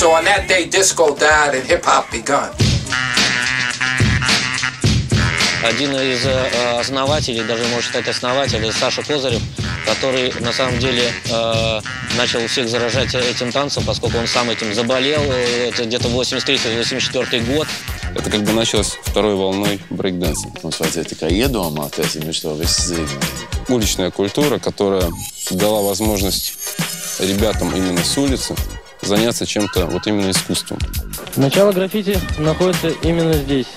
So on that day, disco died and hip-hop begun. Один из основателей, даже можно сказать основатель, Саша Козырев, который на самом деле начал всех заражать этим танцем, поскольку он сам этим заболел. Это где-то 83-84 год. Это как бы началось второй волной брейк-дэнса. Уличная культура, которая дала возможность ребятам именно с улицы заняться чем-то вот именно искусством. Начало граффити находится именно здесь.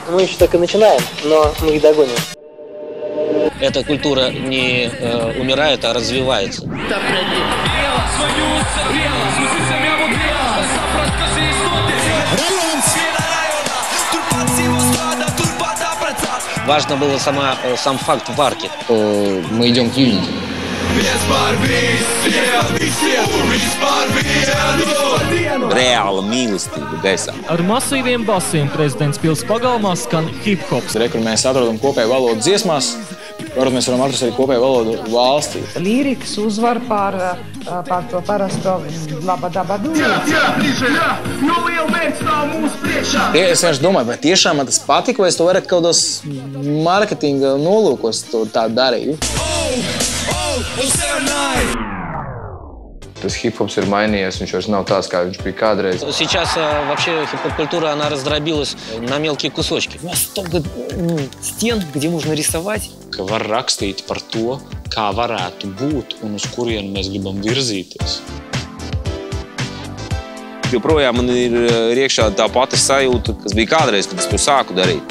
Мы еще только начинаем, но мы их догоним. Эта культура не умирает, а развивается. Важно было сам факт варки. Мы идем к юнити. Reāla mīlestība gaisā. Ar masīviem basiem prezidents pils pagalmā skan hip-hops. Kur mēs atrodam kopēju valodu dziesmās, varbūt mēs varam atrast arī kopēju valodu valstī. Līrikas uzvar pār to parasto labadabadu. Es vienkārši domāju, vai tiešām man tas patika, vai es to vairāk kādos mārketinga nolūkos to tā darīju. Tas hip-hops ir mainījies, viņš vairs nav tāds, kā viņš bija kādreiz. Сейчас вообще хип-хоп-культура, она раздробилась на мелкие кусочки. У нас столько стен, где можно рисовать. Ka var rakstīt par to, kā varētu būt un uz kurienu mēs gribam virzīties. Joprojām man ir iekšā tā pati sajūta, kas bija kādreiz, kad es to sāku darīt.